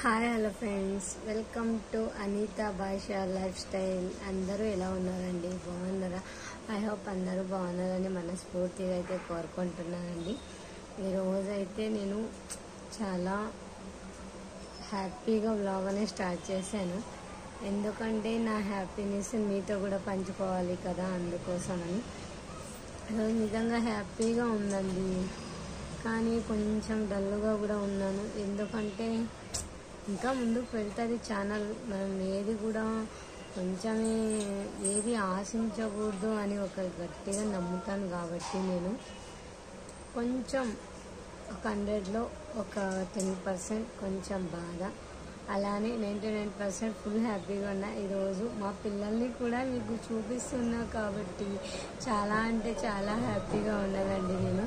Hi hello friends, welcome to Anitha Bhasha life style. అందరూ ఎలా ఉన్నారండి? బాగున్నారా? ఐ హోప్ అందరూ బాగున్నారని మనస్ఫూర్తిగా అయితే కోరుకుంటున్నానండి. ఈరోజు అయితే నేను చాలా హ్యాపీగా వ్లాగ్ అనేది స్టార్ట్ చేశాను. ఎందుకంటే నా హ్యాపీనెస్ మీతో కూడా పంచుకోవాలి కదా, అందుకోసమని. ఈరోజు నిజంగా హ్యాపీగా ఉందండి, కానీ కొంచెం డల్గా కూడా ఉన్నాను. ఎందుకంటే ఇంకా ముందుకు వెళ్తుంది ఛానల్. మనం ఏది కూడా కొంచెమే ఏది ఆశించకూడదు అని ఒక గట్టిగా నమ్ముతాను. కాబట్టి నేను కొంచెం ఒక 100లో ఒక 10% కొంచెం బాధ, అలానే 99% ఫుల్ హ్యాపీగా ఉన్నా. ఈరోజు మా పిల్లల్ని కూడా మీకు చూపిస్తున్నా కాబట్టి చాలా అంటే చాలా హ్యాపీగా ఉన్నదండి. నేను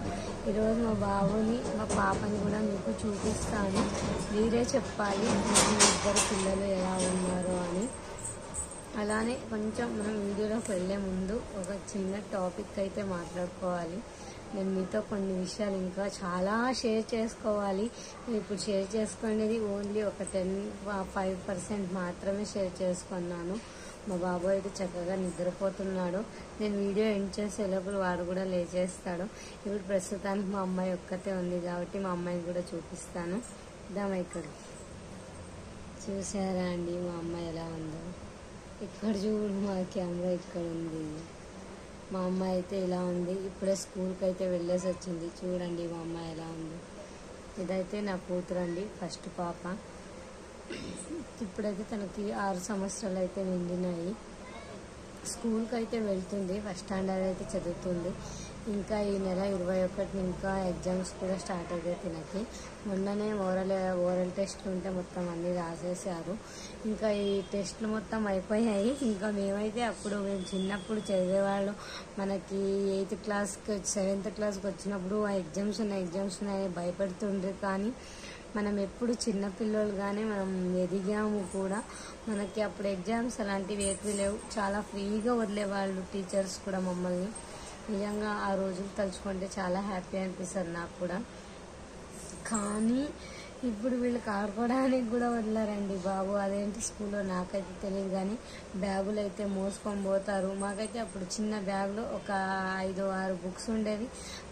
ఈరోజు మా బాబుని మా పాపని కూడా మీకు చూపిస్తాను. మీరే చెప్పాలి మీ ఇద్దరు పిల్లలు ఎలా ఉన్నారు అని. అలానే కొంచెం మనం వీడియోలోకి వెళ్ళే ముందు ఒక చిన్న టాపిక్ అయితే మాట్లాడుకోవాలి. నేను మీతో కొన్ని విషయాలు ఇంకా చాలా షేర్ చేసుకోవాలి. నేను ఇప్పుడు షేర్ చేసుకునేది ఓన్లీ ఒక 5% మాత్రమే షేర్ చేసుకున్నాను. మా బాబు అయితే చక్కగా నిద్రపోతున్నాడు. నేను వీడియో ఎండ్ చేసే లోపల వాడు కూడా లేచేస్తాడు. ఇప్పుడు ప్రస్తుతానికి మా అమ్మాయి ఒక్కతే ఉంది కాబట్టి మా అమ్మాయిని కూడా చూపిస్తాను. దామా ఇక్కడ చూసారా అండి మా అమ్మాయి ఎలా ఉందో? ఇక్కడ చూడు, మా కెమెరా ఇక్కడ ఉంది. మా అమ్మాయి అయితే ఇలా ఉంది. ఇప్పుడే స్కూల్కి అయితే వెళ్ళేసి వచ్చింది. చూడండి మా అమ్మాయి ఎలా ఉంది. ఇదైతే నా కూతురు అండి, ఫస్ట్ పాప. ఇప్పుడైతే తనకి 6 సంవత్సరాలు అయితే నిండినాయి. స్కూల్కి అయితే వెళ్తుంది, ఫస్ట్ స్టాండర్డ్ అయితే చదువుతుంది. ఇంకా ఈ నెల 21 ఇంకా ఎగ్జామ్స్ కూడా స్టార్ట్ అవుతాయి తినకి. మొన్ననే ఓరల్ టెస్ట్లు ఉంటే మొత్తం అన్నీ రాసేసారు. ఇంకా ఈ టెస్ట్లు మొత్తం అయిపోయాయి. ఇంకా మేమైతే మేము చిన్నప్పుడు చదివేవాళ్ళు. మనకి 8th క్లాస్కి 7th క్లాస్కి వచ్చినప్పుడు ఆ ఎగ్జామ్స్ ఉన్నాయని భయపడుతుండ్రు. కానీ మనం ఎప్పుడు చిన్నపిల్లలుగానే మనం ఎదిగాము కూడా. మనకి అప్పుడు ఎగ్జామ్స్ అలాంటివి ఏవి లేవు, చాలా ఫ్రీగా వదిలేవాళ్ళు టీచర్స్ కూడా మమ్మల్ని. నిజంగా ఆ రోజులు తలుచుకుంటే చాలా హ్యాపీ అనిపిస్తుంది నాకు కూడా. కానీ ఇప్పుడు వీళ్ళకి ఆడుకోవడానికి కూడా వదిలారండి బాబు. అదేంటి స్కూల్లో నాకైతే తెలియదు, కానీ బ్యాగులు అయితే మోసుకొని పోతారు. మాకైతే అప్పుడు చిన్న బ్యాగులో ఒక 5-6 బుక్స్ ఉండేవి.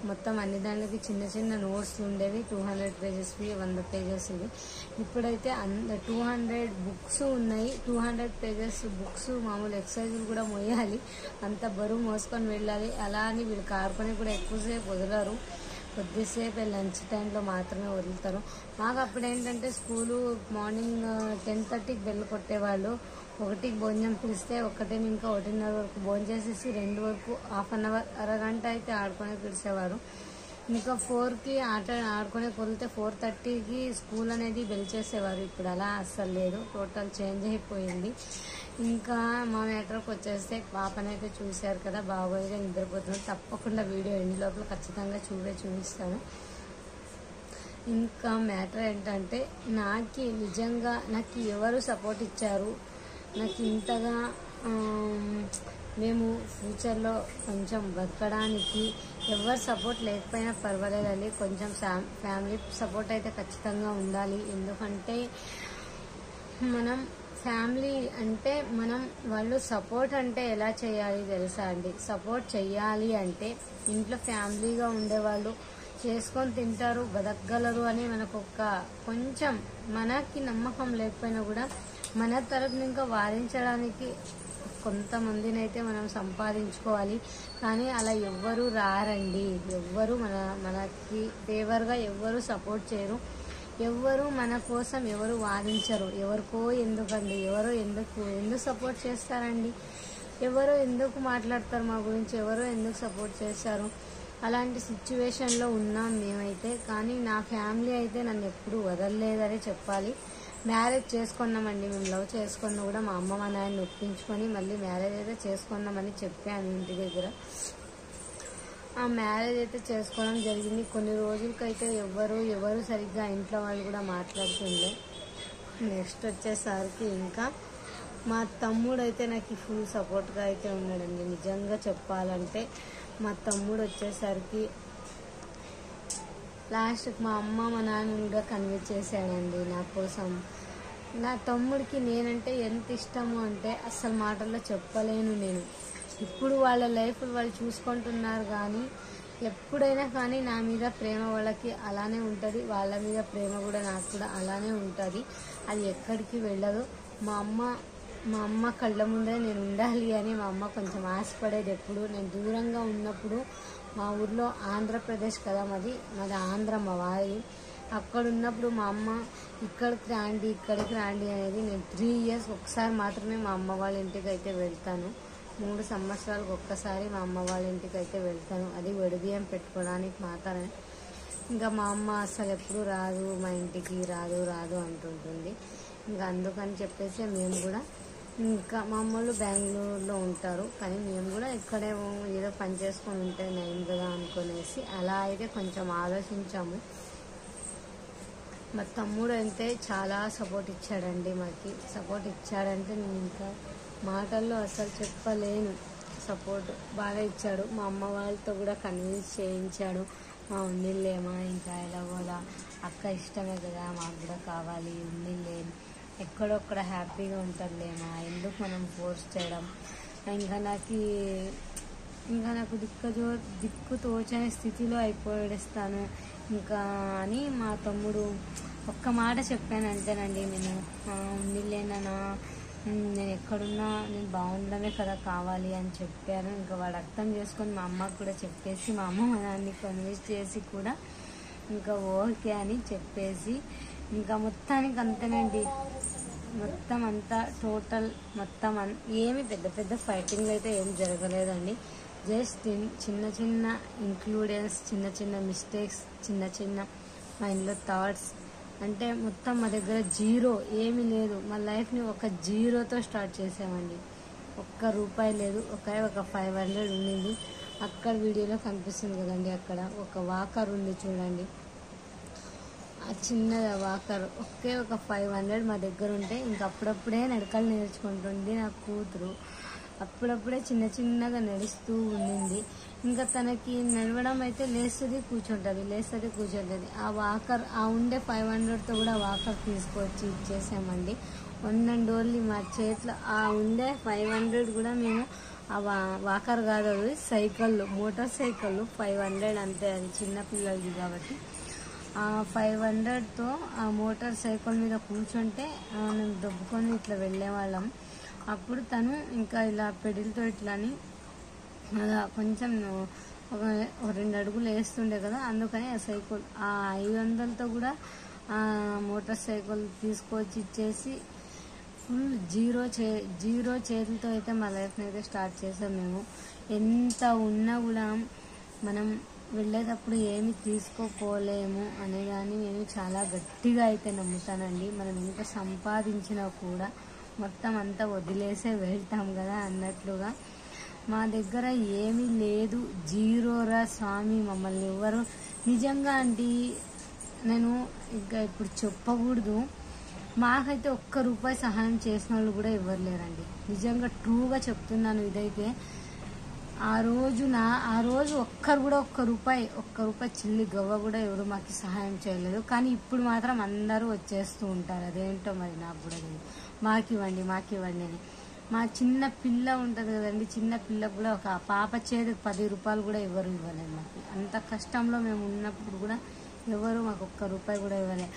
మొత్తం అన్ని దానికి చిన్న చిన్న నోట్స్ ఉండేవి. 200 పేజెస్వి, 100 పేజెస్వి. ఇప్పుడైతే 200 బుక్స్ ఉన్నాయి. 200 పేజెస్ బుక్స్, మామూలు ఎక్సర్సైజులు కూడా మోయాలి. అంత బరువు మోసుకొని వెళ్ళాలి. అలా అని వీళ్ళకి ఆడుకొని కూడా ఎక్కువసేపు వదలరు. కొద్దిసేపు లంచ్ టైంలో మాత్రమే వదులుతారు. మాకు అప్పుడు ఏంటంటే స్కూలు మార్నింగ్ 10:30కి బెల్ కొట్టేవాళ్ళు. 1కి భోజనం పిలిస్తే 1 ఇంకా 1:30 వరకు భోజనం చేసేసి 2 వరకు హాఫ్ అన్ అవర్ అరగంట అయితే ఆడుకొని పిలిచేవారు. ఇంకా 4కి ఆడుకునే వదిలితే 4:30కి స్కూల్ అనేది బెల్ చేసేవారు. ఇప్పుడు అలా అస్సలు లేదు, టోటల్ చేంజ్ అయిపోయింది. ఇంకా మా మ్యాటర్కి వచ్చేస్తే పాపనైతే చూశారు కదా, బాబోయ్గా నిద్రపోతున్నాడు. తప్పకుండా వీడియో ఎండ్ లోపల ఖచ్చితంగా చూపిస్తాను. ఇంకా మ్యాటర్ ఏంటంటే నిజంగా నాకు ఎవరు సపోర్ట్ ఇచ్చారు, నాకు ఇంతగా మేము ఫ్యూచర్లో కొంచెం బతకడానికి ఎవరు సపోర్ట్ లేకపోయినా పర్వాలేదండి. కొంచెం ఫ్యామిలీ సపోర్ట్ అయితే ఖచ్చితంగా ఉండాలి. ఎందుకంటే మనం ఫ్యామిలీ అంటే వాళ్ళు సపోర్ట్ అంటే ఎలా చేయాలి తెలుసా అండి? సపోర్ట్ చెయ్యాలి అంటే ఇంట్లో ఫ్యామిలీగా ఉండేవాళ్ళు చేసుకొని తింటారు, బతకగలరు అని మనకు కొంచెం మనకి నమ్మకం లేకపోయినా కూడా మన తరపున ఇంకా వాదించడానికి కొంతమందిని అయితే మనం సంపాదించుకోవాలి. కానీ అలా ఎవ్వరూ రారండి. ఎవ్వరు మనకి ఫేవర్గా ఎవ్వరు సపోర్ట్ చేయరు. ఎవ్వరు మన కోసం ఎవరు వాదించరు. ఎవరికో ఎందుకండి, ఎందుకు సపోర్ట్ చేస్తారండి? ఎవరో ఎందుకు మాట్లాడతారు మా గురించి? ఎవరో ఎందుకు సపోర్ట్ చేస్తారు? అలాంటి సిచ్యువేషన్లో ఉన్నాం మేమైతే. కానీ నా ఫ్యామిలీ అయితే నన్ను ఎప్పుడూ వదలలేదనే చెప్పాలి. మ్యారేజ్ చేసుకున్నామండి. మేము లవ్ చేసుకున్నా కూడా మా అమ్మ మా నాయన్ని ఒప్పించుకొని మళ్ళీ మ్యారేజ్ అయితే చేసుకున్నామని చెప్పాను ఇంటి దగ్గర. ఆ మ్యారేజ్ అయితే చేసుకోవడం జరిగింది. కొన్ని రోజులకైతే ఎవరు సరిగ్గా ఇంట్లో వాళ్ళు కూడా మాట్లాడుతుండే. నెక్స్ట్ వచ్చేసరికి ఇంకా మా తమ్ముడు అయితే నాకు ఫుల్ సపోర్ట్గా అయితే ఉన్నాడండి. నిజంగా చెప్పాలంటే మా తమ్ముడు వచ్చేసరికి లాస్ట్కి మా అమ్మ మా నాన్న కూడా కన్విన్స్ చేశాడండి నా కోసం. నా తమ్ముడికి నేనంటే ఎంత ఇష్టమో అంటే అసలు మాటల్లో చెప్పలేను నేను. ఇప్పుడు వాళ్ళ లైఫ్ వాళ్ళు చూసుకుంటున్నారు, కానీ ఎప్పుడైనా కానీ నా మీద ప్రేమ వాళ్ళకి అలానే ఉంటుంది, వాళ్ళ మీద ప్రేమ కూడా నాకు కూడా అలానే ఉంటుంది. అది ఎక్కడికి వెళ్ళదు. మా అమ్మ కళ్ళ ముందే నేను ఉండాలి అని మా అమ్మ కొంచెం ఆశపడేది. ఎప్పుడు నేను దూరంగా ఉన్నప్పుడు మా ఊర్లో ఆంధ్రప్రదేశ్ కదా, మాది ఆంధ్ర మా వారి. అక్కడ ఉన్నప్పుడు మా అమ్మ ఇక్కడికి రాండి అనేది, నేను 3 years ఒకసారి మాత్రమే మా అమ్మ వాళ్ళ ఇంటికి అయితే వెళ్తాను. 3 సంవత్సరాలకు ఒక్కసారి మా అమ్మ వాళ్ళ ఇంటికి అయితే వెళ్తాను. అది వడిబియ్యం పెట్టుకోవడానికి మాత్రమే. ఇంకా మా అమ్మ అసలు ఎప్పుడు రాదు, మా ఇంటికి రాదు అంటుంటుంది. ఇంకా అందుకని చెప్పేసి మేము కూడా, ఇంకా మా అమ్మలు బెంగళూరులో ఉంటారు, కానీ మేము కూడా ఇక్కడే ఏదో పని చేసుకొని ఉంటే నయం కదా అనుకునేసి అలా అయితే కొంచెం ఆలోచించాము. మా తమ్ముడు అయితే చాలా సపోర్ట్ ఇచ్చాడండి. మాకు సపోర్ట్ ఇచ్చాడంటే నేను ఇంకా మాటల్లో అసలు చెప్పలేను. సపోర్ట్ బాగా ఇచ్చాడు. మా అమ్మ వాళ్ళతో కూడా కన్విన్స్ చేయించాడు. మా ఉండిల్లేమా ఇంకా ఎలాగోలా, అక్క ఇష్టమే కదా, మాకు కూడా కావాలి, ఉండిల్లే, ఎక్కడొక్కడ హ్యాపీగా ఉంటుందిలేమా, ఎందుకు మనం ఫోర్స్ చేయడం, ఇంకా నాకు దిక్కు తోచని స్థితిలో అయిపోయిస్తాను ఇంకా అని మా తమ్ముడు ఒక్క మాట చెప్పాను అంతేనండి. నేను ఉండిల్లేనా, నేను ఎక్కడున్నా నేను బాగుండమే కదా కావాలి అని చెప్పాను. ఇంకా వాడు అర్థం చేసుకొని మా అమ్మకు కూడా చెప్పేసి, మా అమ్మ దాన్ని కన్విన్స్ చేసి కూడా ఇంకా ఓకే అని చెప్పేసి, ఇంకా మొత్తానికి అంతేనండి. మొత్తం అంతా టోటల్ మొత్తం ఏమి పెద్ద ఫైటింగ్లు అయితే ఏం జరగలేదండి. జస్ట్ చిన్న ఇంక్లూడెన్స్, చిన్న మిస్టేక్స్, చిన్న మైండ్లో థాట్స్, అంటే మొత్తం మా దగ్గర జీరో ఏమీ లేదు. మా లైఫ్ని ఒక జీరోతో స్టార్ట్ చేసామండి. ₹1 లేదు. ఒక 500 ఉండింది. అక్కడ వీడియోలో కనిపిస్తుంది కదండి, అక్కడ ఒక వాకర్ ఉంది చూడండి, ఆ చిన్న వాకర్ ఒక 500 మా దగ్గర ఉంటే, ఇంక అప్పుడప్పుడే నడకలు నేర్చుకుంటుంది నా కూతురు. అప్పుడప్పుడే చిన్నగా నడుస్తూ ఉండింది. ఇంకా తనకి నడవడం అయితే లేస్తుంది కూర్చుంటుంది. ఆ వాకర్, ఆ ఉండే 500తో కూడా వాకర్ తీసుకొచ్చి ఇచ్చేసామండి. 1 and only మా చేతిలో ఆ ఉండే 500 కూడా మేము, ఆ వాకర్ కాదు, అది మోటార్ సైకిళ్ళు 500 అంతే. అది చిన్నపిల్లలది కాబట్టి ఆ 500తో ఆ మోటార్ సైకిల్ మీద కూర్చుంటే మేము దొబ్బుకొని ఇట్లా వెళ్ళేవాళ్ళం. అప్పుడు తను ఇంకా ఇలా పెడిల్తో ఇట్లాని అలా కొంచెం ఒక 2 అడుగులు వేస్తుండే కదా, అందుకని ఆ సైకిల్ ఆ 500తో కూడా మోటార్ సైకిల్ తీసుకొచ్చి ఇచ్చేసి ఫుల్ జీరో చేతులతో అయితే మా లైఫ్ని అయితే స్టార్ట్ చేసాం మేము. ఎంత ఉన్నా కూడా మనం వెళ్ళేటప్పుడు ఏమి తీసుకోపోలేము అనేదాన్ని నేను చాలా గట్టిగా అయితే నమ్ముతానండి. మనం ఎంత సంపాదించినా కూడా మొత్తం అంతా వదిలేసే వెళ్తాం కదా అన్నట్లుగా మా దగ్గర ఏమీ లేదు, జీరోరా స్వామి. మమ్మల్ని ఎవరు నిజంగా అంటే నేను ఇంకా ఇప్పుడు చెప్పకూడదు, మాకైతే ₹1 సహాయం చేసిన వాళ్ళు కూడా ఎవరు లేరండి. నిజంగా ట్రూగా చెప్తున్నాను ఇదైతే. ఆ రోజు ₹1 చిల్లి గవ్వ కూడా ఎవరు మాకు సహాయం చేయలేదు. కానీ ఇప్పుడు మాత్రం అందరూ వచ్చేస్తూ ఉంటారు. అదేంటో మరి నాకు కూడా లేదు, మాకివ్వండి అని. మా చిన్న పిల్ల ఉంటుంది కదండి, చిన్న పిల్లకు కూడా ఒక పాప చేతికి ₹10 కూడా ఎవరు ఇవ్వలేదు మాకు. అంత కష్టంలో మేము ఉన్నప్పుడు కూడా ఎవరు మాకు ₹1 కూడా ఇవ్వలేదు.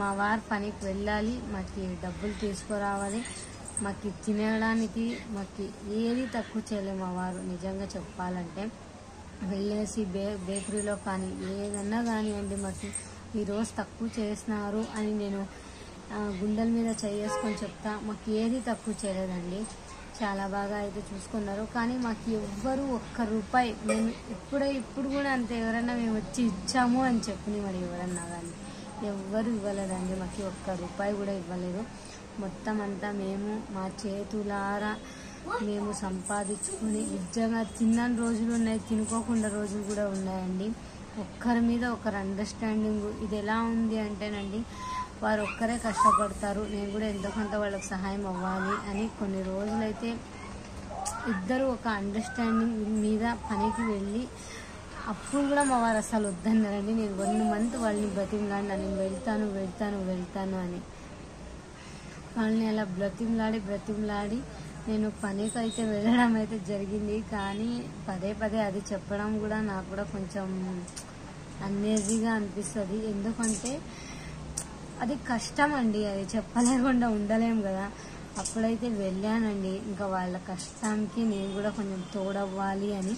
మా వారు పనికి వెళ్ళాలి, మాకు డబ్బులు తీసుకురావాలి, మాకు తినడానికి మాకు ఏది తక్కువ చేయలేదు మా వారు. నిజంగా చెప్పాలంటే వెళ్ళేసి బేకరీలో కానీ ఏదన్నా కానివ్వండి, మాకు ఈరోజు తక్కువ చేసినారు అని నేను గుండెల మీద చేసుకొని చెప్తా. మాకు ఏది తక్కువ చేయలేదండి, చాలా బాగా అయితే చూసుకున్నారు. కానీ మాకు ఎవ్వరు ₹1 మేము ఇప్పుడు కూడా అంతే, ఎవరన్నా మేము వచ్చి ఇచ్చాము అని చెప్పి మరి ఎవరన్నా కానీ ఎవ్వరు ఇవ్వలేదండి. మాకు ₹1 కూడా ఇవ్వలేదు. మొత్తం అంతా మేము మా చేతులారా మేము సంపాదించుకుని నిజంగా తిన్నని రోజులు ఉన్నాయి, తినుకోకుండా రోజులు కూడా ఉన్నాయండి. ఒక్కరి మీద ఒకరు అండర్స్టాండింగ్. ఇది ఎలా ఉంది అంటేనండి, వారు ఒక్కరే కష్టపడతారు, నేను కూడా ఎంతోకంత వాళ్ళకి సహాయం అవ్వాలి అని కొన్ని రోజులైతే ఇద్దరు ఒక అండర్స్టాండింగ్ మీద పనికి వెళ్ళి, అప్పుడు కూడా మా వారు అసలు వద్దన్నారండి. నేను 1 month వాళ్ళని బతిమలాడినా, నేను వెళ్తాను అని. వాళ్ళని అలా బ్రతిమలాడి నేను పనికి అయితే వెళ్ళడం అయితే జరిగింది. కానీ పదే పదే అది చెప్పడం కూడా నాకు కూడా కొంచెం అన్నేజీగా అనిపిస్తుంది. ఎందుకంటే అది కష్టం అండి, అది చెప్పలేకుండా ఉండలేం కదా. అప్పుడైతే వెళ్ళానండి, ఇంకా వాళ్ళ కష్టానికి నేను కూడా కొంచెం తోడవ్వాలి అని.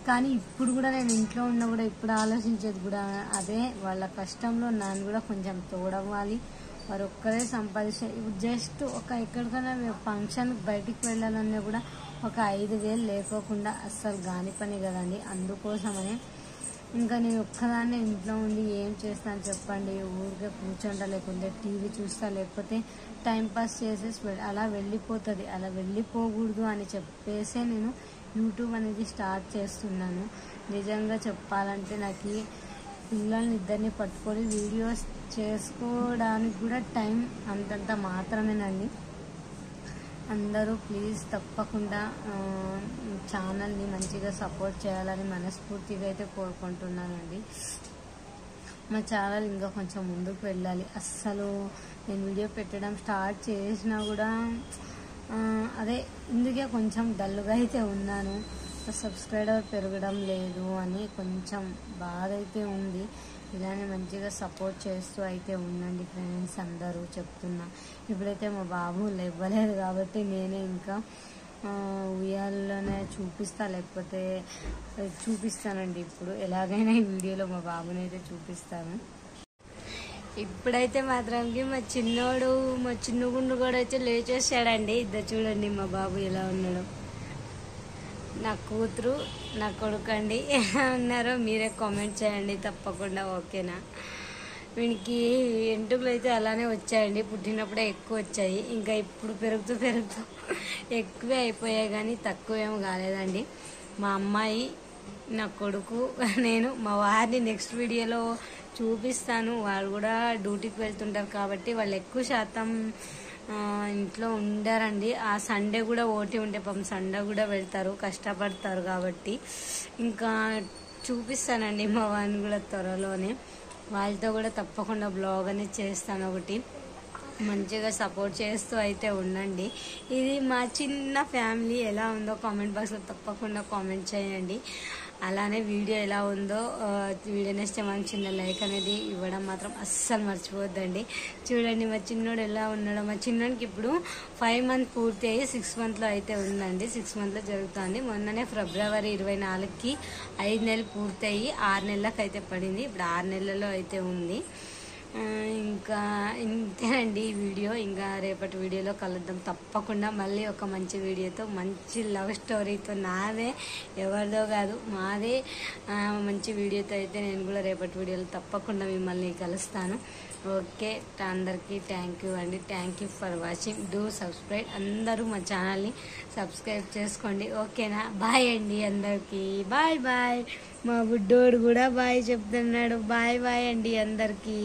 కానీ ఇప్పుడు కూడా నేను ఇంట్లో ఉన్నా కూడా ఇప్పుడు ఆలోచించేది కూడా అదే, వాళ్ళ కష్టంలో నన్ను కూడా కొంచెం తోడవ్వాలి. వారు ఒక్కరే సంపాదించే జస్ట్ ఒక ఎక్కడికైనా ఫంక్షన్కి బయటికి వెళ్ళాలన్నా కూడా ఒక 5,000 లేకోకుండా అస్సలు గాని పని కదండి. అందుకోసమనే ఇంకా నేను ఒక్కదాన్నే ఇంట్లో ఉండి ఏం చేస్తాను చెప్పండి. ఊరికే కూర్చుంటా, లేకుంటే టీవీ చూస్తా, లేకపోతే టైంపాస్ చేసేసి అలా వెళ్ళిపోతుంది. అలా వెళ్ళిపోకూడదు అని చెప్పేసే నేను యూట్యూబ్ అనేది స్టార్ట్ చేస్తున్నాను. నిజంగా చెప్పాలంటే నాకు పిల్లల్ని ఇద్దరిని పట్టుకొని వీడియోస్ చేసుకోవడానికి కూడా టైం అంతంత మాత్రమేనండి. అందరూ ప్లీజ్ తప్పకుండా ఛానల్ని మంచిగా సపోర్ట్ చేయాలని మనస్ఫూర్తిగా అయితే కోరుకుంటున్నానండి. మా ఛానల్ ఇంకా కొంచెం ముందుకు వెళ్ళాలి. అస్సలు నేను వీడియో పెట్టడం స్టార్ట్ చేసినా కూడా అదే ఇందుకే కొంచెం డల్గా అయితే ఉన్నాను. సబ్స్క్రైబర్ పెరగడం లేదు అని కొంచెం బాధ అయితే ఉంది. ఇలానే మంచిగా సపోర్ట్ చేస్తూ అయితే ఉండండి ఫ్రెండ్స్, అందరూ చెప్తున్నా. ఇప్పుడైతే మా బాబు లేవలేదు కాబట్టి నేనే ఇంకా ఉయ్యాలలోనే లేకపోతే చూపిస్తానండి. ఇప్పుడు ఎలాగైనా ఈ వీడియోలో మా బాబుని అయితే చూపిస్తాను. ఇప్పుడైతే మాత్రానికి మా చిన్నగుండు కూడా అయితే లేచేసాడండి. ఇద్దరు చూడండి మా బాబు ఎలా ఉన్నాడు. నా కూతురు నా కొడుకు అండి. ఎలా ఉన్నారో మీరే కామెంట్ చేయండి తప్పకుండా, ఓకేనా. వీనికి ఎంటుకలు అయితే అలానే వచ్చాయండి, పుట్టినప్పుడే ఎక్కువ వచ్చాయి. ఇంకా ఇప్పుడు పెరుగుతూ ఎక్కువే అయిపోయాయి, కానీ తక్కువేమో కాలేదండి. మా అమ్మాయి, నా కొడుకు, నేను మా వారిని నెక్స్ట్ వీడియోలో చూపిస్తాను. వాళ్ళు కూడా డ్యూటీకి వెళ్తుంటారు కాబట్టి వాళ్ళు ఎక్కువ శాతం ఇంట్లో ఉండరండి. ఆ సండే కూడా ఓటీ ఉంటే పాపం సండే కూడా వెళ్తారు, కష్టపడతారు కాబట్టి ఇంకా చూపిస్తానండి మా వారిని కూడా త్వరలోనే. వాళ్ళతో కూడా తప్పకుండా బ్లాగ్ అనేది చేస్తాను ఒకటి. మంచిగా సపోర్ట్ చేస్తూ అయితే ఉండండి. ఇది మా చిన్న ఫ్యామిలీ ఎలా ఉందో కామెంట్ బాక్స్లో తప్పకుండా కామెంట్ చేయండి. అలానే వీడియో ఎలా ఉందో వీడియో నచ్చితే మనం చిన్న లైక్ అనేది ఇవ్వడం మాత్రం అస్సలు మర్చిపోవద్దండి. చూడండి మా చిన్నోడు ఎలా ఉన్నాడో. మా చిన్నోడికి ఇప్పుడు 5 months పూర్తి అయ్యి 6 monthsలో అయితే ఉందండి. 6 monthsలో జరుగుతుంది. మొన్ననే February 24కి 5 నెలలు పూర్తి అయ్యి 6 నెలలకు అయితే పడింది. ఇప్పుడు 6 నెలల్లో అయితే ఉంది. ఇంకా ఇంతేనండి ఈ వీడియో. ఇంకా రేపటి వీడియోలో కలుద్దాం తప్పకుండా. మళ్ళీ ఒక మంచి వీడియోతో, మంచి లవ్ స్టోరీతో, నాదే ఎవరిదో కాదు మాదే మంచి వీడియోతో అయితే నేను కూడా రేపటి వీడియోలో తప్పకుండా మిమ్మల్ని కలుస్తాను. ఓకే, అందరికీ థ్యాంక్ యూ అండి. Thank you for watching. Do subscribe. అందరూ మా ఛానల్ని సబ్స్క్రైబ్ చేసుకోండి, ఓకేనా. బాయ్ అండి అందరికీ. బాయ్. మా బుడ్డోడు కూడా బాయ్ చెప్తున్నాడు. బాయ్ అండి అందరికీ.